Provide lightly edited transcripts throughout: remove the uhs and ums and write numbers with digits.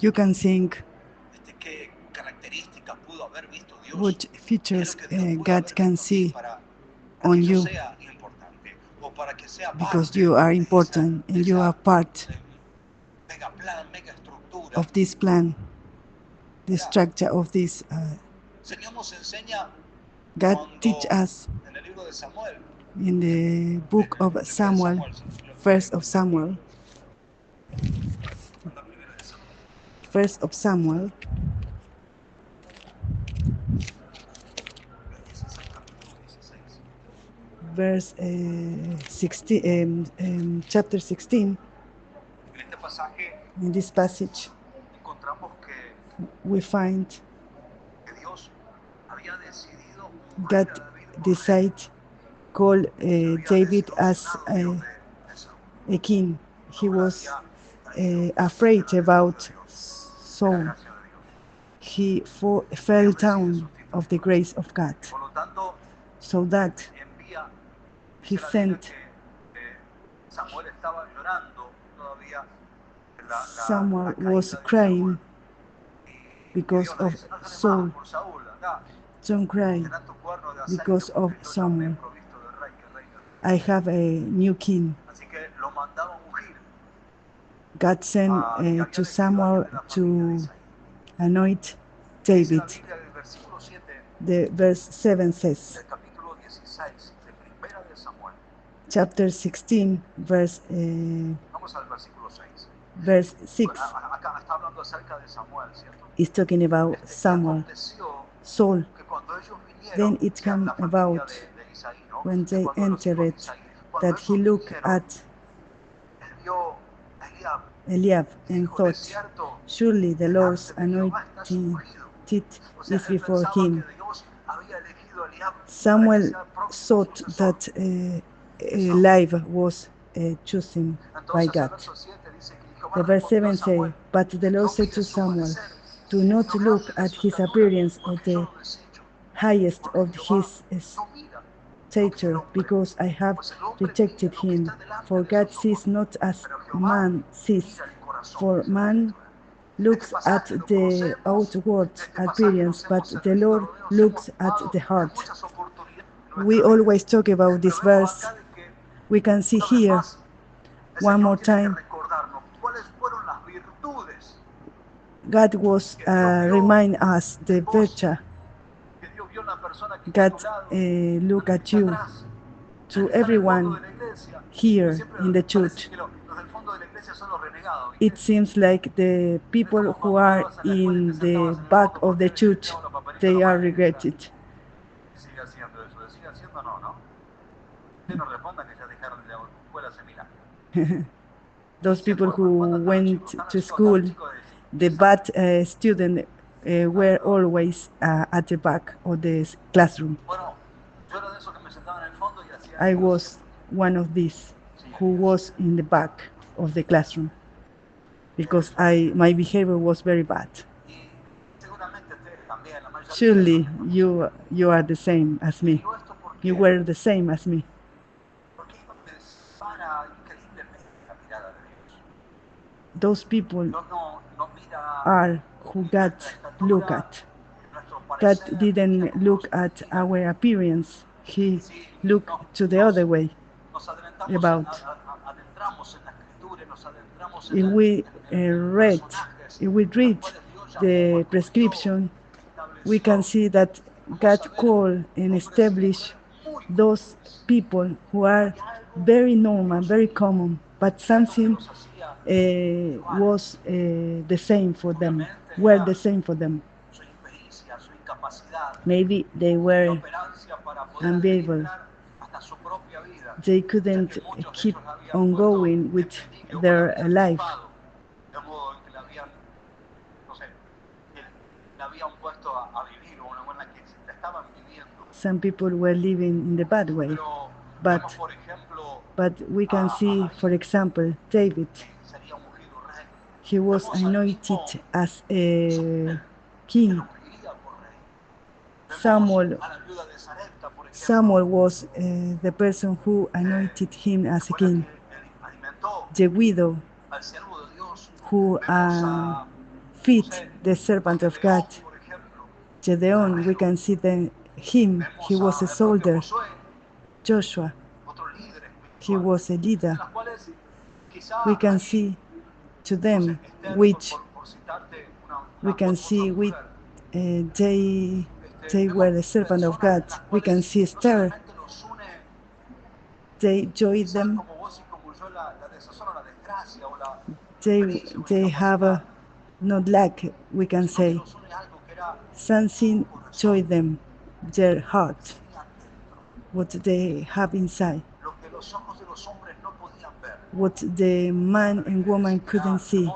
You can think what features God can see on you because you are important and you are part of this plan, the structure of this. God teach us in the book of Samuel, first of Samuel, verse 16, chapter 16. In this passage, we find God decided call David as a king. He was afraid about Saul. He fell down of the grace of God. So that he sent Samuel was crying because of Saul. Don't cry because of Samuel. I have a new king. God sent to Samuel to anoint David. The verse 7 says, chapter 16, verse 6 is talking about Samuel, Saul. Then it came about when they entered that he looked at Eliab and thought, surely the Lord's anointing is before him. Samuel thought that Eliab was chosen by God. The verse 7 says, but the Lord said to Samuel, do not look at his appearance or the highest of his stature, because I have rejected him. For God sees not as man sees, for man looks at the outward appearance, but the Lord looks at the heart. We always talk about this verse. We can see here one more time. God was remind us the virtue. God look at you, to everyone here in the church. It seems like the people who are in the back of the church, they are regretted. Those people who went to school, the bad students were always at the back of the classroom. I was one of these who was in the back of the classroom because my behavior was very bad. Surely you are the same as me. You were the same as me. Those people are who God look at. God didn't look at our appearance. He looked to the other way about. If we read the prescription, we can see that God called and established those people who are very normal, very common, but something was the same for them, were the same for them. Maybe they were unable. They couldn't keep on going with their life. Some people were living in the bad way, but we can see, for example, David. He was anointed as a king. Samuel was the person who anointed him as a king. The widow who feed the servant of God. Gedeon, we can see him. He was a soldier. Joshua, he was a leader. We can see to them which we can see which they were the servant of God. We can see Esther. They joined them. They have not lack, we can say. Something joined them, their heart, what they have inside, what the man and woman couldn't see.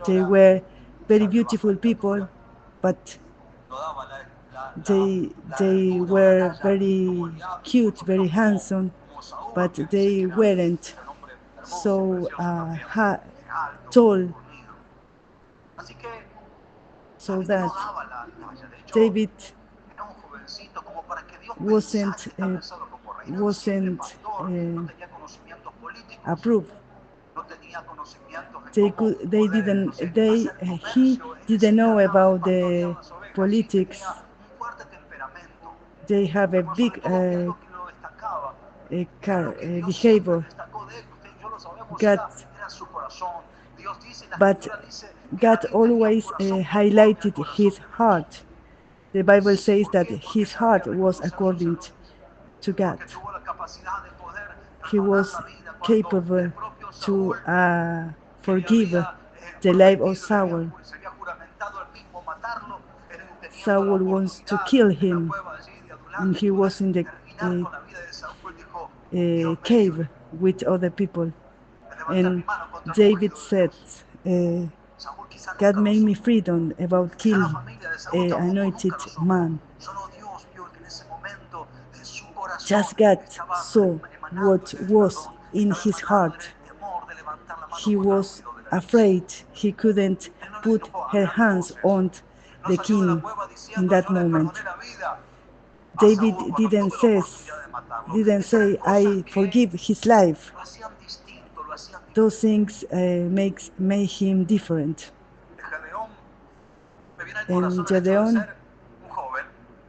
They were very beautiful people, but they were very cute, very handsome, but they weren't so tall. So that David wasn't approved. He didn't know about the politics. They have a big behavior. But God always highlighted his heart. The Bible says that his heart was according to God. He was capable to forgive the life of Saul. Saul wants to kill him, and he was in the cave with other people. And David said, God made me freedom about killing an anointed man. Just God saw what was in his heart. He was afraid. He couldn't put her hands on the king in that moment. David didn't say, I forgive his life. Those things made him different. And Gedeon,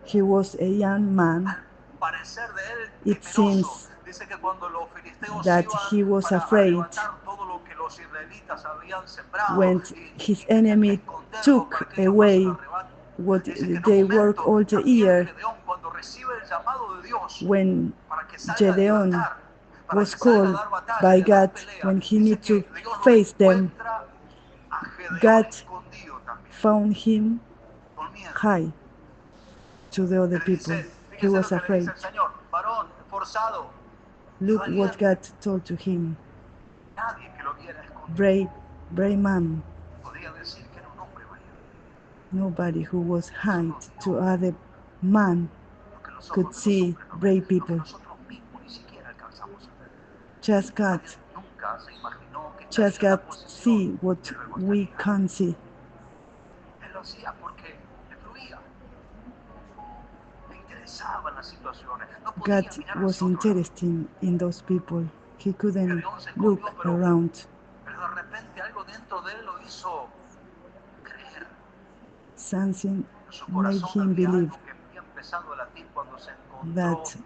he was a young man. It seems that he was afraid when his enemy took away what they worked all the year. When Gedeon was called by God, when he needed to face them, God found him high to the other people. He was afraid. Look what God told to him. Brave man. Nobody who was high to other man could see brave people. Just God see what we can't see. God was interested in those people. He couldn't look around. Something made him believe that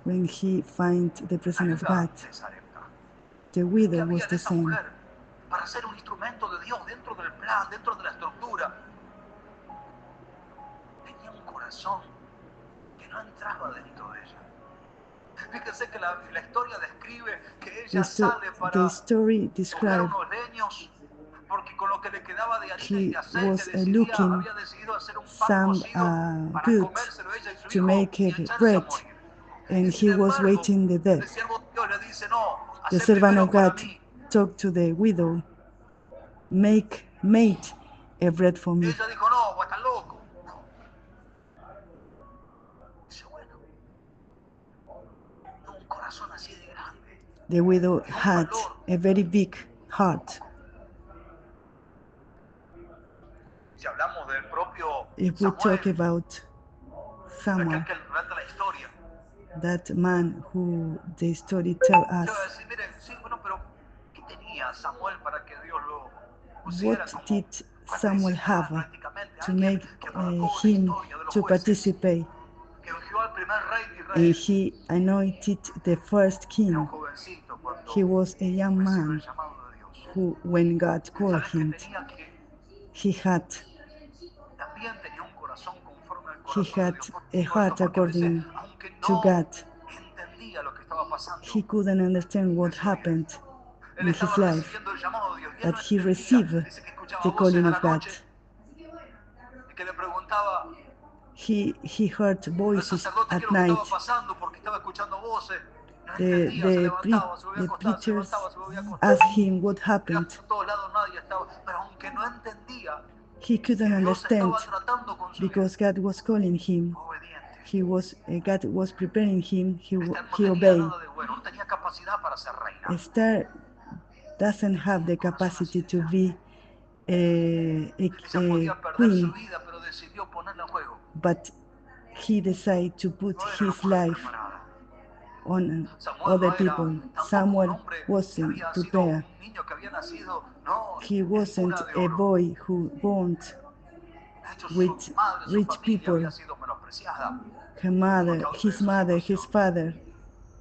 when he finds the presence of God, the widow was the same. The story describes he was looking some good to make bread, and he was waiting the death. The servant of God talked to the widow, made a bread for me. The widow had a very big heart. If we talk about Samuel, that man who the story tells us, What did Samuel have to make him to participate? And he anointed the first king. He was a young man who, when God called him, he had a heart according to God. He couldn't understand what happened in his life, but he received the calling of God. He heard voices at night. The preachers asked him what happened. He couldn't understand because God was calling him. God was preparing him. He obeyed. Esther doesn't have the capacity to be a queen, but he decided to put his life on other people. Samuel wasn't prepared. He wasn't a boy who born with rich people. His mother, his father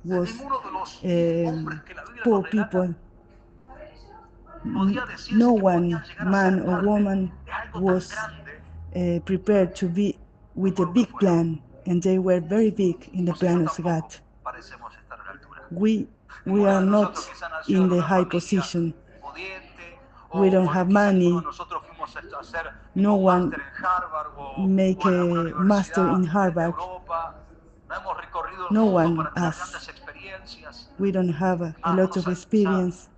was poor people. No one, man or woman, was prepared to be with a big plan, and they were very big in the plan of God. We are not in the high position. We don't have money. No one make a master in Harvard. No one us. We don't have a lot of experience.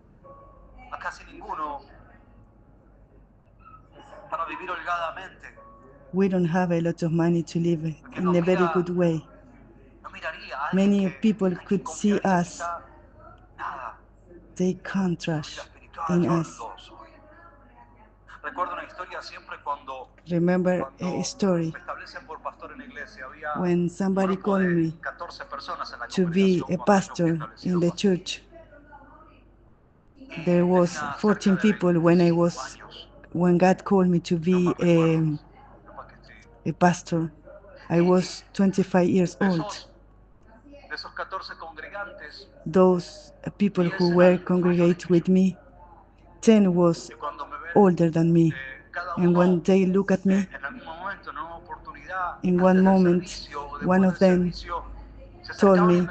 We don't have a lot of money to live in a very good way. Many people could see us. They can't trust in us. Remember a story when somebody called me to be a pastor in the church. There was 14 people when God called me to be a pastor. I was 25 years old. Those people who were congregate with me, 10 was older than me. And when they look at me, in one moment, one of them told me,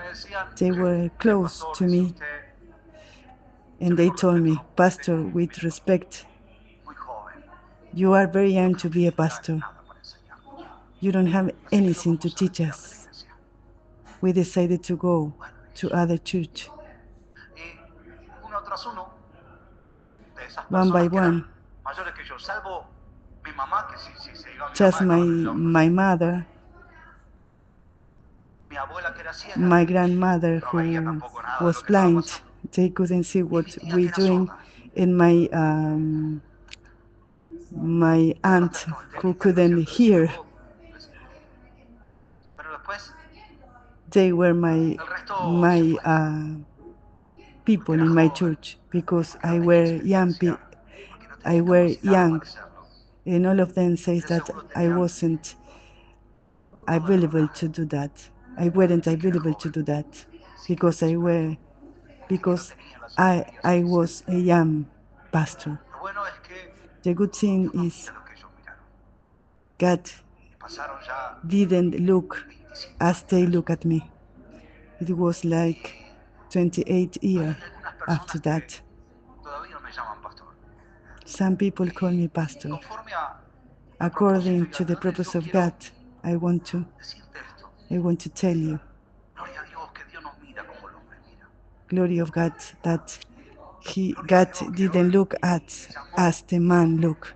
they were close to me, and they told me, Pastor, with respect, you are very young to be a pastor. You don't have anything to teach us. We decided to go to other church. One by one, just my mother, my grandmother who was blind, they couldn't see what we're doing, and my aunt who couldn't hear. They were my people in my church because I were young, and all of them says that I wasn't available to do that. I weren't available to do that because I was a young pastor. The good thing is God didn't look as they look at me. It was like 28 years after that. Some people call me pastor. According to the purpose of God, I want to tell you, glory of God, that God didn't look at as the man look.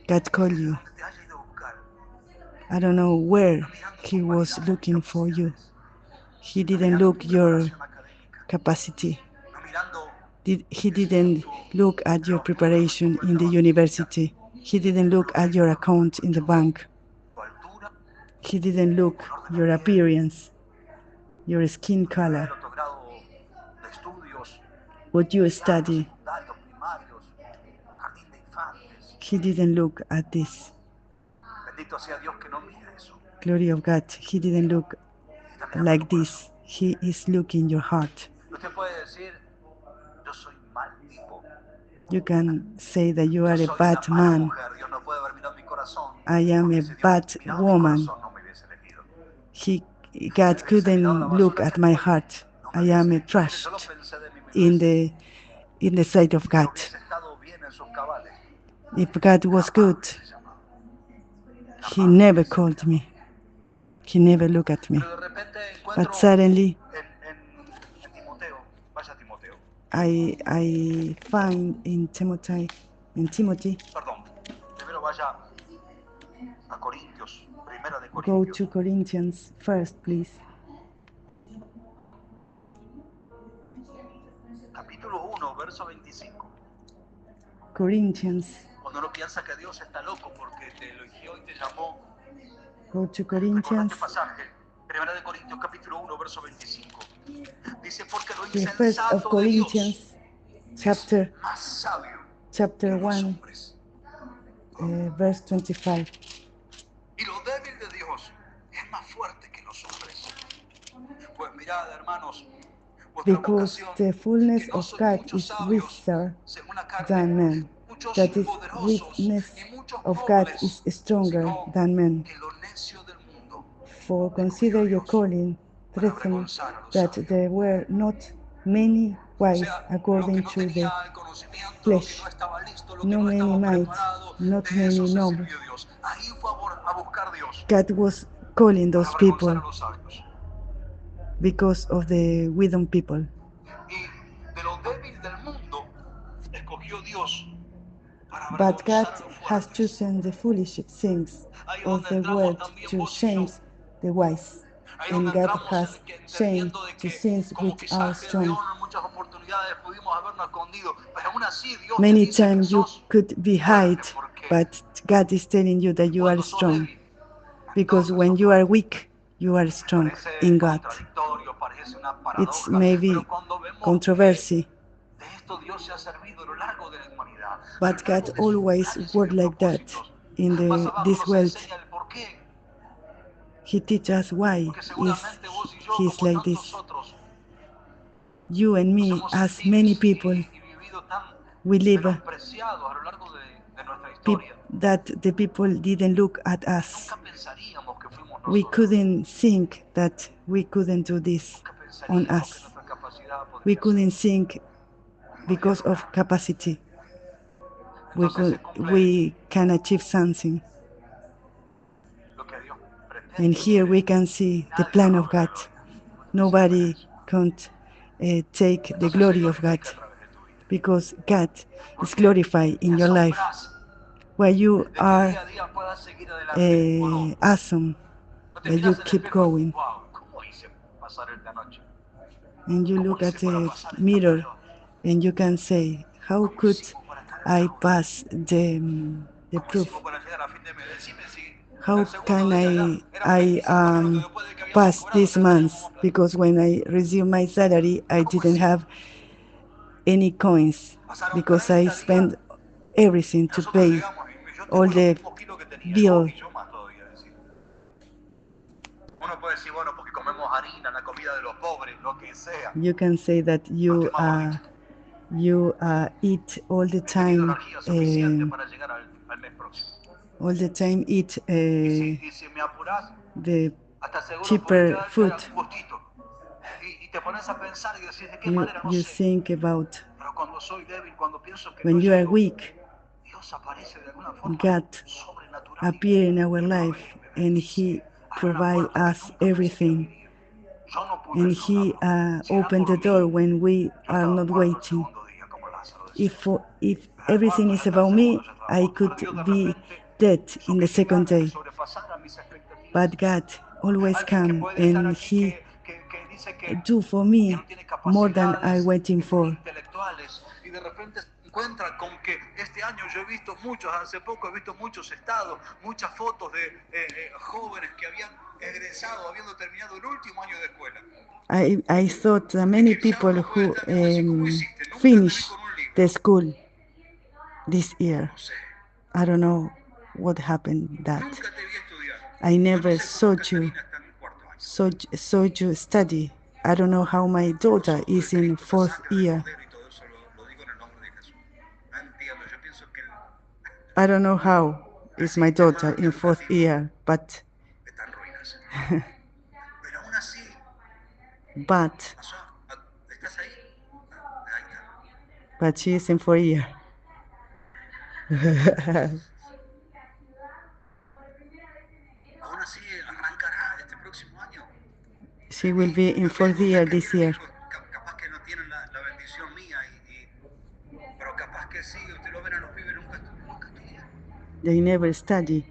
God called you. I don't know where he was looking for you. He didn't look your capacity. He didn't look at your preparation in the university. He didn't look at your account in the bank. He didn't look your appearance, your skin color, what you study. He didn't look at this. Glory of God, He didn't look like this. He is looking your heart. You can say that you are a bad man. I am a bad woman. God couldn't look at my heart. I am a trash in the sight of God. If God was good, He never called me. He never looked at me. But suddenly, I find in Timothy. Go to Corinthians first, please. Capítulo 1, verso 25. Corinthians. Cuando uno piensa que Dios está loco porque te eligió y te llamó. Go to Corinthians. Este pasaje, 1 de Corintios capítulo 1, verso 25. Dice, porque lo The first of insensato de Corinthians, Dios es más sabio chapter que los 1, hombres. verse 25. Y lo débil de Dios es más fuerte que los hombres. Pues mirad, hermanos, Because the fullness of God is wiser than man, that is, weakness of God is stronger than man. For consider your calling, brethren, that there were not many wise according to the flesh, no many might, not many noble. God was calling those people because of the wisdom people. But God has chosen the foolish things of the world to shame the wise, and God has shamed the things which are strong. Many times you could be hide, but God is telling you that you are strong, because when you are weak, you are strong in God. It's maybe controversy, but God always worked like that in this world. He teaches us why He's like this. You and me, as many people, we live that the people didn't look at us. We couldn't think that we couldn't do this on us. We couldn't think because of capacity. We can achieve something. And here we can see the plan of God. Nobody can take the glory of God, because God is glorified in your life, where you are awesome, that you keep going. And you look at the mirror and you can say, how could I pass the proof? How can I pass this month? Because when I received my salary, I didn't have any coins, because I spent everything to pay all the bill. You can say that you eat all the time, eat the cheaper food. You think about when you are weak, God appears in our life and He provides us everything. And He opened the door when we are not waiting. If everything is about me, I could be dead in the second day. But God always comes and He do for me more than I'm waiting for. Con que este año yo he visto muchos, hace poco he visto muchos estados, muchas fotos de jóvenes que habían egresado, habiendo terminado el último año de escuela. I thought many people who finish the school this year. I don't know what happened that. I never saw you study. I don't know how my daughter is in 4th year. I don't know how is my daughter in 4th year, but she is in 4th year. She will be in 4th year this year. They never study.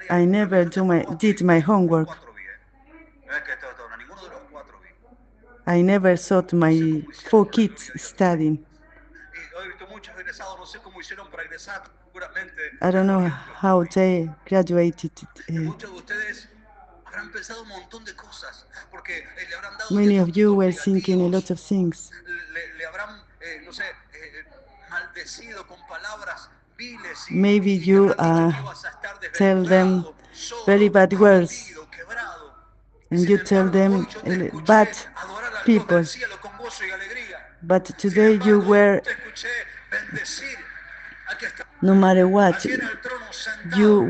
I never did my homework. I never saw my 4 kids studying. I don't know how they graduated. Many of you were thinking a lot of things. Maybe you tell them very bad words, and you tell them bad people. But today you were, no matter what, you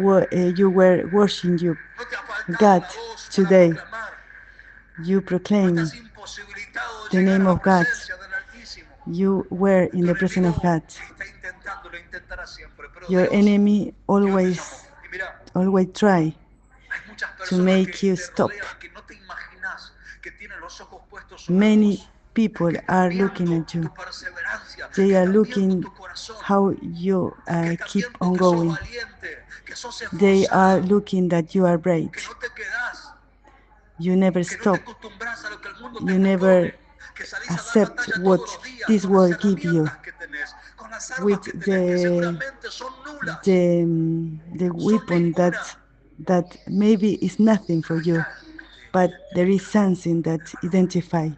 were worshiping God today. You proclaim the name of God. You were in the presence of God. Your enemy always try to make you stop. Many people are looking at you. They are looking how you keep on going. They are looking that you are brave. You never stop. You never accept what this world gives you. With the weapon that maybe is nothing for you, but there is something that identifies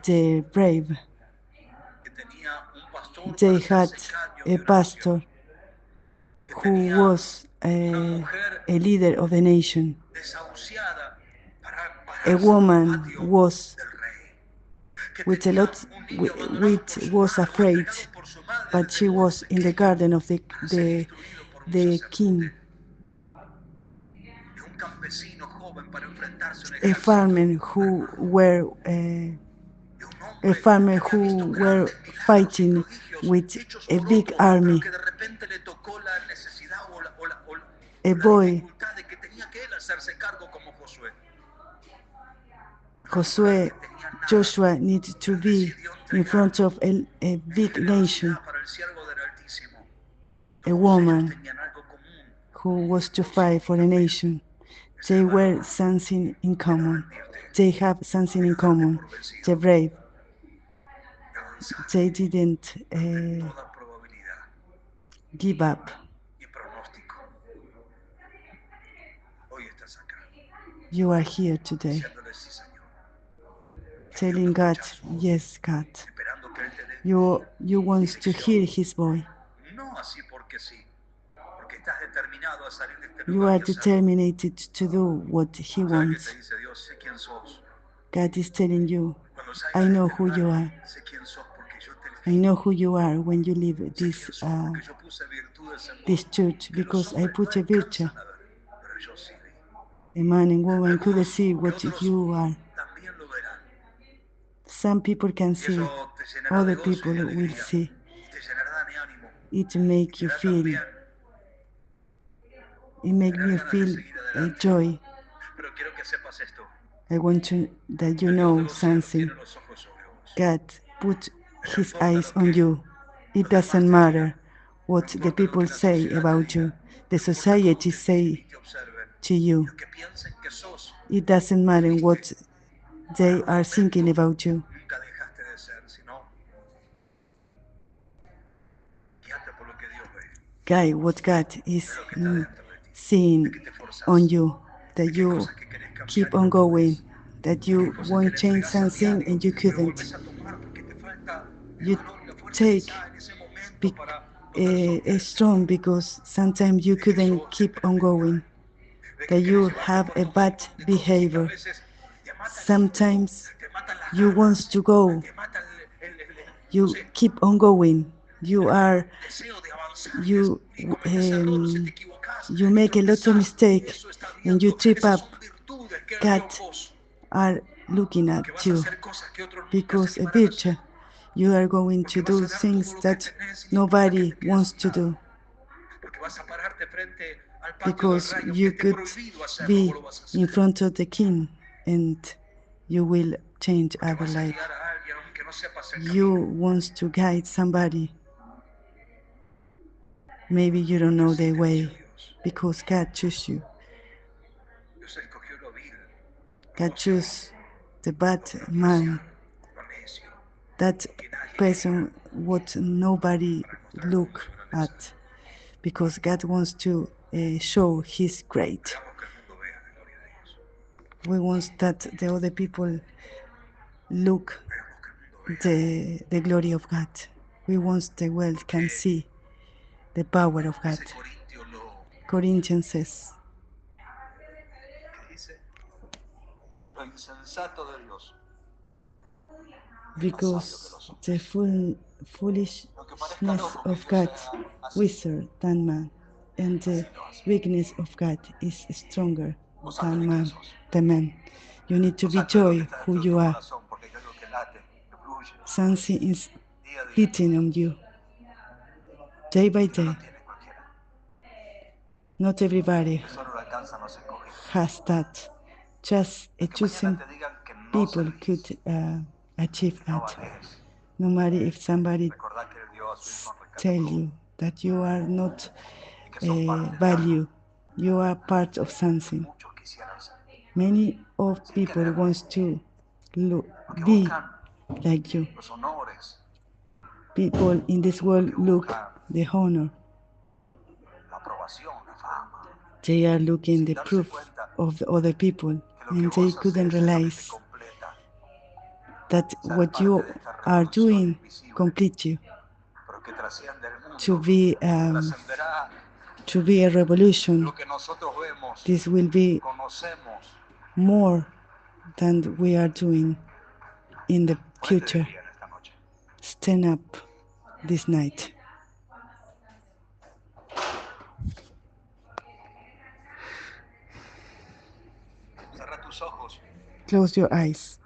the brave. They had a pastor who was a leader of the nation. A woman was was afraid, but she was in the garden of the king. A farmer who were fighting with a big army. A boy, Joshua needed to be in front of a big nation. A woman who was to fight for a nation. They were something in common. They have something in common. They're brave. They didn't give up. You are here today, telling God, yes, God. You want to hear His voice. You are determined to do what He wants. God is telling you, I know who you are. I know who you are when you leave this church, because I put a virtue. A man and woman could see what you are. Some people can see, other people will see. It makes you feel. It makes me feel joy. I want that you know something. God put His eyes on you. It doesn't matter what the people say about you, the society say to you. It doesn't matter what they are thinking about you. Guide what God is seeing que te forzás, on you, de that que hay you cosas que querés cambiar keep y on no going, podés, that que hay you cosas won't que le change entregás a something diario, and you pero couldn't. volvés a tomar porque te falta el You valor y la fuerza take quizá en ese momento be, para poder sostener, strong because sometimes you de que couldn't eso keep es on temperamental, going, de que that querés you llevarte have por a donde hay un bad montón de cosas y que a behavior. veces te mata el ímpetu, Sometimes te matan las you want ganas, to go, te mata no you sé, keep on going. You are el deseo de avanzar you y cometes errores y te equivocás you y make a lot of tropezás y mistakes eso está and you viendo, trip esas up. son virtudes que Él vio God en vos, are looking at que vas a you hacer cosas que otros nunca se because a animarán a hacer, virtue you are going to porque vas do a dar todo things lo que that tenés y no importa que nobody te quedes wants sin to nada, do, porque vas a pararte frente al patio del because rey, aunque you esté could prohibido hacerlo, vos be lo vas a in hacer, front of the king and you will change porque other vas a life. guiar a alguien aunque no sepas el You camino. want to guide somebody. Maybe you don't know the way because God chose you. Dios escogió lo vil, lo God chose the bad despreciable, man, lo necio, that lo que nadie person quería, what nobody para mostrar toda look su grandeza. at, because God wants to show His great. Hagamos que el mundo vea la gloria de Dios. We want that the other people look Hagamos que el mundo vea. the glory of God. We want the world can see the power of God. Ese Corintio Corinthians says, que dice, lo insensato de Dios es más sabio que because los hombres. the Aunque parezca foolishness loco que of Dios God sea así, wiser than man, and the así lo hace. weakness of God is stronger Vos sabés than de quién man. sos. The man, you need to Vos be sabés lo que joy está who dentro de you tu are. corazón, porque hay algo que late, que fluye, Something is día a día. hitting on you, day by Y no lo day. tiene cualquiera. Not everybody Eso no lo alcanzan los escogidos. has that. Just a Que mañana choosing te digan que no people servís, could achieve que no that. valés. No matter if somebody Recordá que Él dio a su Hijo en rescate tell por vos you that you are not y que sos parte de algo value, you are part of que something. muchos quisieran ser. Many of Sin people querer, wants to porque be buscan like you. los honores, People in this world porque look buscan the honor. la aprobación, la fama, They are looking sin the darse proof cuenta of the other people, que lo que and they vos couldn't haces es lo que te realize completa. that Ser what parte you de esta are revolución doing invisible, complete you pero que trasciende el mundo, to be trascenderá a revolution. lo que nosotros vemos, This will be conocemos. more than we are doing in the Ponete de future. pie en esta noche. Stand up this night. Cerrá tus ojos. Close your eyes.